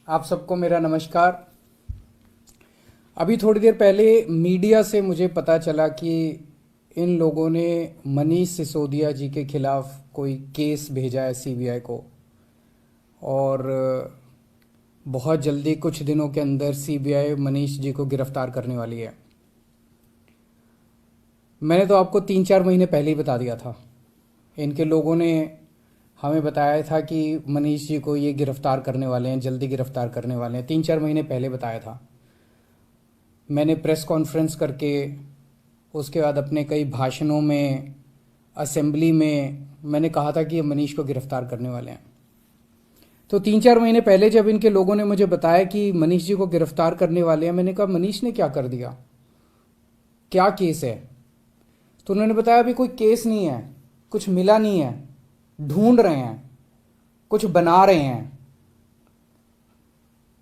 आप सबको मेरा नमस्कार। अभी थोड़ी देर पहले मीडिया से मुझे पता चला कि इन लोगों ने मनीष सिसोदिया जी के खिलाफ कोई केस भेजा है सीबीआई को, और बहुत जल्दी कुछ दिनों के अंदर सीबीआई मनीष जी को गिरफ्तार करने वाली है। मैंने तो आपको 3-4 महीने पहले ही बता दिया था। इनके लोगों ने हमें बताया था कि मनीष जी को ये गिरफ्तार करने वाले हैं, जल्दी गिरफ्तार करने वाले हैं। 3-4 महीने पहले बताया था। मैंने प्रेस कॉन्फ्रेंस करके, उसके बाद अपने कई भाषणों में, असेंबली में मैंने कहा था कि ये मनीष को गिरफ्तार करने वाले हैं। तो 3-4 महीने पहले जब इनके लोगों ने मुझे बताया कि मनीष जी को गिरफ्तार करने वाले हैं, मैंने कहा मनीष ने क्या कर दिया, क्या केस है? तो उन्होंने बताया अभी कोई केस नहीं है, कुछ मिला नहीं है, ढूंढ रहे हैं, कुछ बना रहे हैं।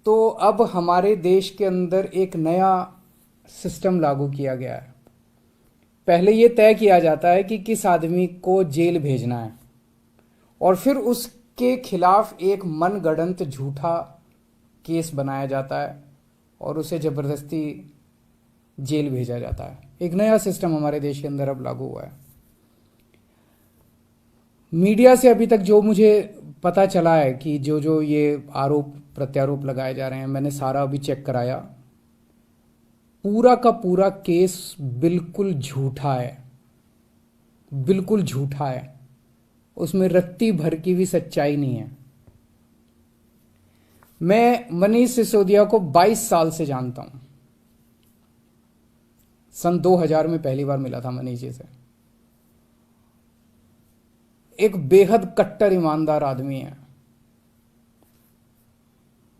तो अब हमारे देश के अंदर एक नया सिस्टम लागू किया गया है। पहले ये तय किया जाता है कि किस आदमी को जेल भेजना है, और फिर उसके खिलाफ एक मनगढ़ंत झूठा केस बनाया जाता है और उसे जबरदस्ती जेल भेजा जाता है। एक नया सिस्टम हमारे देश के अंदर अब लागू हुआ है। मीडिया से अभी तक जो मुझे पता चला है कि जो जो ये आरोप प्रत्यारोप लगाए जा रहे हैं, मैंने सारा अभी चेक कराया। पूरा का पूरा केस बिल्कुल झूठा है, बिल्कुल झूठा है। उसमें रत्ती भर की भी सच्चाई नहीं है। मैं मनीष सिसोदिया को 22 साल से जानता हूं। सन 2000 में पहली बार मिला था मनीष जी से। एक बेहद कट्टर ईमानदार आदमी है,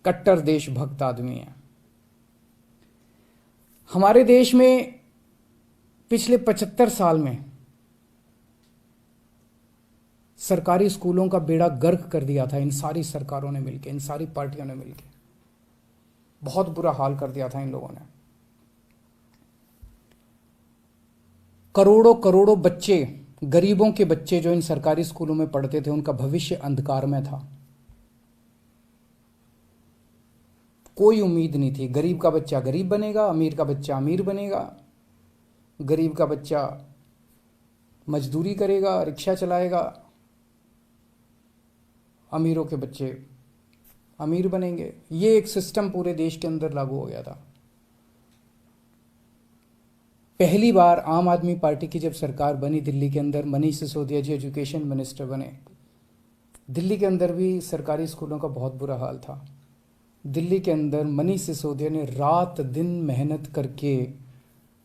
कट्टर देशभक्त आदमी है। हमारे देश में पिछले 75 साल में सरकारी स्कूलों का बेड़ा गर्क कर दिया था इन सारी सरकारों ने मिलकर, इन सारी पार्टियों ने मिलकर। बहुत बुरा हाल कर दिया था इन लोगों ने। करोड़ों करोड़ों बच्चे, गरीबों के बच्चे जो इन सरकारी स्कूलों में पढ़ते थे, उनका भविष्य अंधकार में था। कोई उम्मीद नहीं थी। गरीब का बच्चा गरीब बनेगा, अमीर का बच्चा अमीर बनेगा। गरीब का बच्चा मजदूरी करेगा, रिक्शा चलाएगा। अमीरों के बच्चे अमीर बनेंगे। ये एक सिस्टम पूरे देश के अंदर लागू हो गया था। पहली बार आम आदमी पार्टी की जब सरकार बनी दिल्ली के अंदर, मनीष सिसोदिया जी एजुकेशन मिनिस्टर बने। दिल्ली के अंदर भी सरकारी स्कूलों का बहुत बुरा हाल था। दिल्ली के अंदर मनीष सिसोदिया ने रात दिन मेहनत करके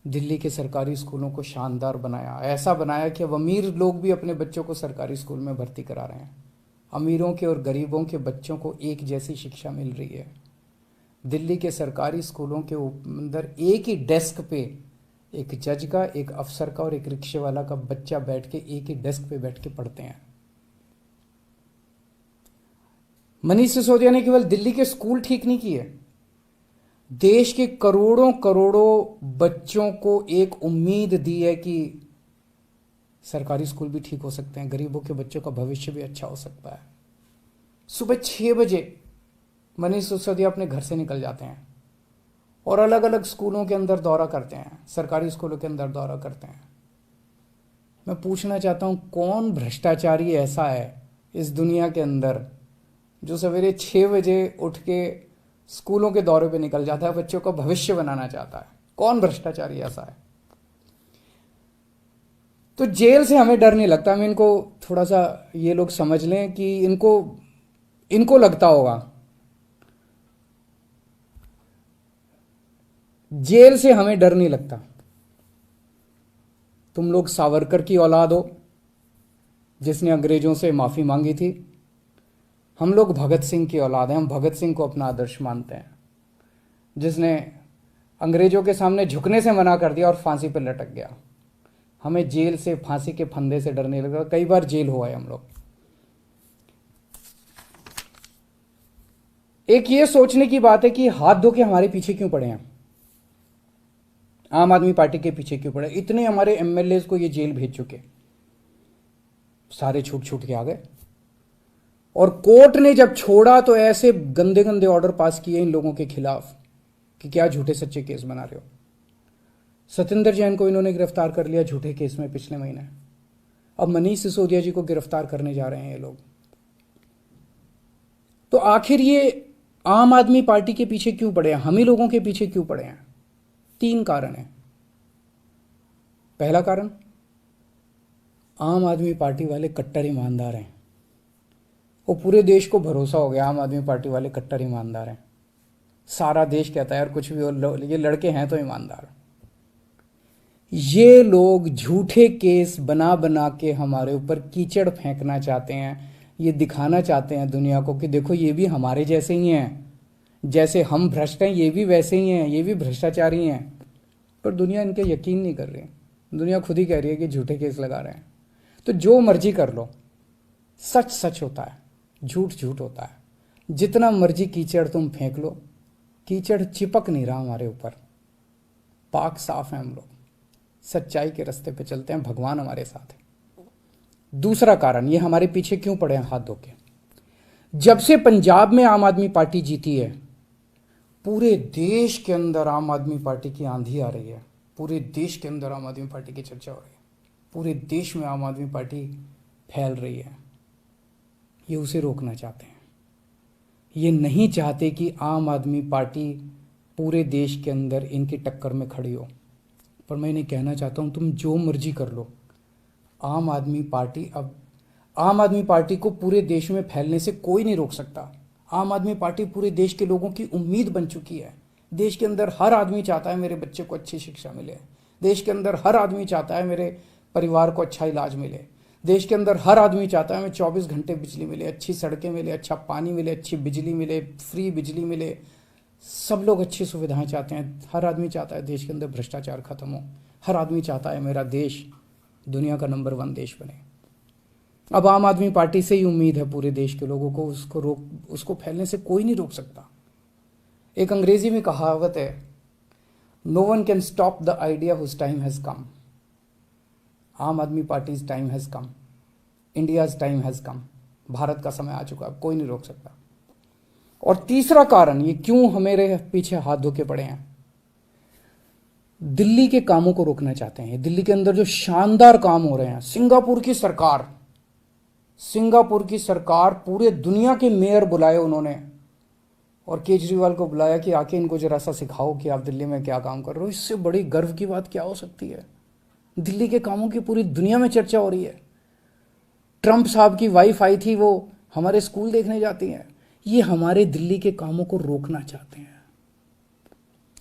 दिल्ली के सरकारी स्कूलों को शानदार बनाया। ऐसा बनाया कि अब अमीर लोग भी अपने बच्चों को सरकारी स्कूल में भर्ती करा रहे हैं। अमीरों के और गरीबों के बच्चों को एक जैसी शिक्षा मिल रही है। दिल्ली के सरकारी स्कूलों के अंदर एक ही डेस्क पे एक जज का, एक अफसर का और एक रिक्शे वाला का बच्चा बैठ के एक ही डेस्क पे बैठ के पढ़ते हैं। मनीष सिसोदिया ने केवल दिल्ली के स्कूल ठीक नहीं किए, देश के करोड़ों करोड़ों बच्चों को एक उम्मीद दी है कि सरकारी स्कूल भी ठीक हो सकते हैं, गरीबों के बच्चों का भविष्य भी अच्छा हो सकता है। सुबह 6 बजे मनीष सिसोदिया अपने घर से निकल जाते हैं और अलग अलग स्कूलों के अंदर दौरा करते हैं, सरकारी स्कूलों के अंदर दौरा करते हैं। मैं पूछना चाहता हूं, कौन भ्रष्टाचारी ऐसा है इस दुनिया के अंदर जो सवेरे 6 बजे उठ के स्कूलों के दौरे पे निकल जाता है, बच्चों का भविष्य बनाना चाहता है? कौन भ्रष्टाचारी ऐसा है? तो जेल से हमें डर नहीं लगता। हमें इनको थोड़ा सा ये लोग समझ लें कि इनको लगता होगा जेल से हमें डर नहीं लगता। तुम लोग सावरकर की औलाद हो जिसने अंग्रेजों से माफी मांगी थी। हम लोग भगत सिंह की औलाद हैं। हम भगत सिंह को अपना आदर्श मानते हैं, जिसने अंग्रेजों के सामने झुकने से मना कर दिया और फांसी पर लटक गया। हमें जेल से, फांसी के फंदे से डर नहीं लगता। कई बार जेल हुआ है हम लोग। एक ये सोचने की बात है कि हाथ धो के हमारे पीछे क्यों पड़े हैं, आम आदमी पार्टी के पीछे क्यों पड़े? इतने हमारे एमएलए को ये जेल भेज चुके, सारे छूट छूट के आ गए। और कोर्ट ने जब छोड़ा तो ऐसे गंदे गंदे ऑर्डर पास किए इन लोगों के खिलाफ कि क्या झूठे सच्चे केस बना रहे हो। सतिंदर जैन को इन्होंने गिरफ्तार कर लिया झूठे केस में पिछले महीने। अब मनीष सिसोदिया जी को गिरफ्तार करने जा रहे हैं ये लोग। तो आखिर ये आम आदमी पार्टी के पीछे क्यों पड़े हैं, हम ही लोगों के पीछे क्यों पड़े हैं? 3 कारण हैं। पहला कारण, आम आदमी पार्टी वाले कट्टर ईमानदार हैं। वो पूरे देश को भरोसा हो गया आम आदमी पार्टी वाले कट्टर ईमानदार हैं। सारा देश कहता है यार कुछ भी हो, ये लड़के हैं तो ईमानदार। ये लोग झूठे केस बना बना के हमारे ऊपर कीचड़ फेंकना चाहते हैं। ये दिखाना चाहते हैं दुनिया को कि देखो ये भी हमारे जैसे ही हैं, जैसे हम भ्रष्ट हैं ये भी वैसे ही हैं, ये भी भ्रष्टाचारी हैं। पर दुनिया इनके यकीन नहीं कर रही। दुनिया खुद ही कह रही है कि झूठे केस लगा रहे हैं। तो जो मर्जी कर लो, सच सच होता है, झूठ झूठ होता है। जितना मर्जी कीचड़ तुम फेंक लो, कीचड़ चिपक नहीं रहा हमारे ऊपर। पाक साफ है हम लोग, सच्चाई के रास्ते पे चलते हैं, भगवान हमारे साथ है। दूसरा कारण, ये हमारे पीछे क्यों पड़े हैं हाथ धो के? जब से पंजाब में आम आदमी पार्टी जीती है, पूरे देश के अंदर आम आदमी पार्टी की आंधी आ रही है। पूरे देश के अंदर आम आदमी पार्टी की चर्चा हो रही है। पूरे देश में आम आदमी पार्टी फैल रही है। ये उसे रोकना चाहते हैं। ये नहीं चाहते कि आम आदमी पार्टी पूरे देश के अंदर इनकी टक्कर में खड़ी हो। पर मैं इन्हें कहना चाहता हूं, तुम जो मर्जी कर लो, आम आदमी पार्टी को पूरे देश में फैलने से कोई नहीं रोक सकता। आम आदमी पार्टी पूरे देश के लोगों की उम्मीद बन चुकी है। देश के अंदर हर आदमी चाहता है मेरे बच्चे को अच्छी शिक्षा मिले। देश के अंदर हर आदमी चाहता है मेरे परिवार को अच्छा इलाज मिले। देश के अंदर हर आदमी चाहता है मैं 24 घंटे बिजली मिले, अच्छी सड़कें मिले, अच्छा पानी मिले, अच्छी बिजली मिले, फ्री बिजली मिले। सब लोग अच्छी सुविधाएं चाहते हैं। हर आदमी चाहता है देश के अंदर भ्रष्टाचार खत्म हो। हर आदमी चाहता है मेरा देश दुनिया का नंबर 1 देश बने। अब आम आदमी पार्टी से ही उम्मीद है पूरे देश के लोगों को, उसको फैलने से कोई नहीं रोक सकता। एक अंग्रेजी में कहावत है, no one can stop the idea whose time has come. Aam Aadmi party's time has come, India's time has come. Bharat का समय आ चुका है, कोई नहीं रोक सकता। और तीसरा कारण, ये क्यों हमारे पीछे हाथ धो के पड़े हैं, दिल्ली के कामों को रोकना चाहते हैं। दिल्ली के अंदर जो शानदार काम हो रहे हैं, सिंगापुर की सरकार पूरे दुनिया के मेयर बुलाए उन्होंने, और केजरीवाल को बुलाया कि आके इनको जरा सा सिखाओ कि आप दिल्ली में क्या काम कर रहे हो। इससे बड़ी गर्व की बात क्या हो सकती है? दिल्ली के कामों की पूरी दुनिया में चर्चा हो रही है। ट्रंप साहब की वाइफ आई थी, वो हमारे स्कूल देखने जाती हैं। ये हमारे दिल्ली के कामों को रोकना चाहते हैं।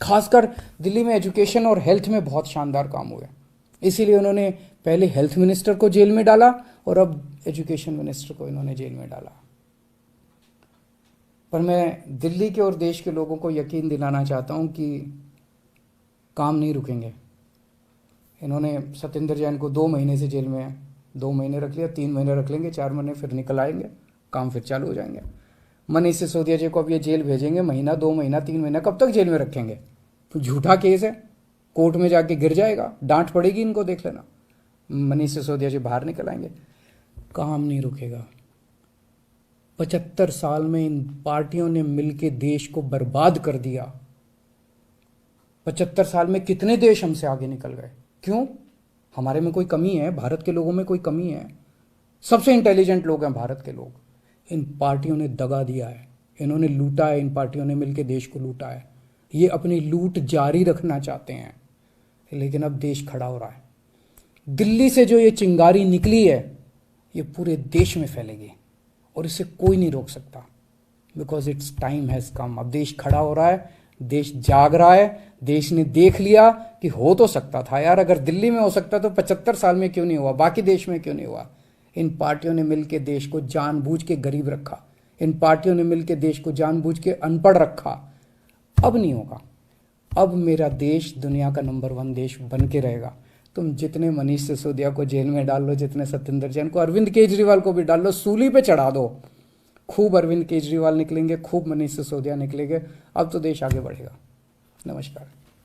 खासकर दिल्ली में एजुकेशन और हेल्थ में बहुत शानदार काम हुए, इसीलिए उन्होंने पहले हेल्थ मिनिस्टर को जेल में डाला और अब एजुकेशन मिनिस्टर को इन्होंने जेल में डाला। पर मैं दिल्ली के और देश के लोगों को यकीन दिलाना चाहता हूं कि काम नहीं रुकेंगे। इन्होंने सतिंदर जैन को 2 महीने से जेल में 2 महीने रख लिया, 3 महीने रख लेंगे, 4 महीने फिर निकल आएंगे, काम फिर चालू हो जाएंगे। मनीष सिसोदिया जी को अब ये जेल भेजेंगे, महीना 2 महीना 3 महीना, कब तक जेल में रखेंगे? तो झूठा केस है, कोर्ट में जाके गिर जाएगा, डांट पड़ेगी इनको, देख लेना। मनीष सिसोदिया जी बाहर निकल आएंगे, काम नहीं रुकेगा। 75 साल में इन पार्टियों ने मिलकर देश को बर्बाद कर दिया। 75 साल में कितने देश हमसे आगे निकल गए? क्यों? हमारे में कोई कमी है? भारत के लोगों में कोई कमी है? सबसे इंटेलिजेंट लोग हैं भारत के लोग। इन पार्टियों ने दगा दिया है, इन्होंने लूटा है, इन पार्टियों ने मिलकर देश को लूटा है। ये अपनी लूट जारी रखना चाहते हैं, लेकिन अब देश खड़ा हो रहा है। दिल्ली से जो ये चिंगारी निकली है, ये पूरे देश में फैलेगी और इसे कोई नहीं रोक सकता, बिकॉज इट्स टाइम हैज कम। अब देश खड़ा हो रहा है, देश जाग रहा है। देश ने देख लिया कि हो तो सकता था यार, अगर दिल्ली में हो सकता तो 75 साल में क्यों नहीं हुआ, बाकी देश में क्यों नहीं हुआ? इन पार्टियों ने मिलकर देश को जानबूझ के गरीब रखा, इन पार्टियों ने मिलकर देश को जानबूझ के अनपढ़ रखा। अब नहीं होगा। अब मेरा देश दुनिया का नंबर 1 देश बन के रहेगा। तुम जितने मनीष सिसोदिया को जेल में डाल लो, जितने सतिंदर जैन को, अरविंद केजरीवाल को भी डाल लो, सूली पे चढ़ा दो। खूब अरविंद केजरीवाल निकलेंगे, खूब मनीष सिसोदिया निकलेंगे। अब तो देश आगे बढ़ेगा। नमस्कार।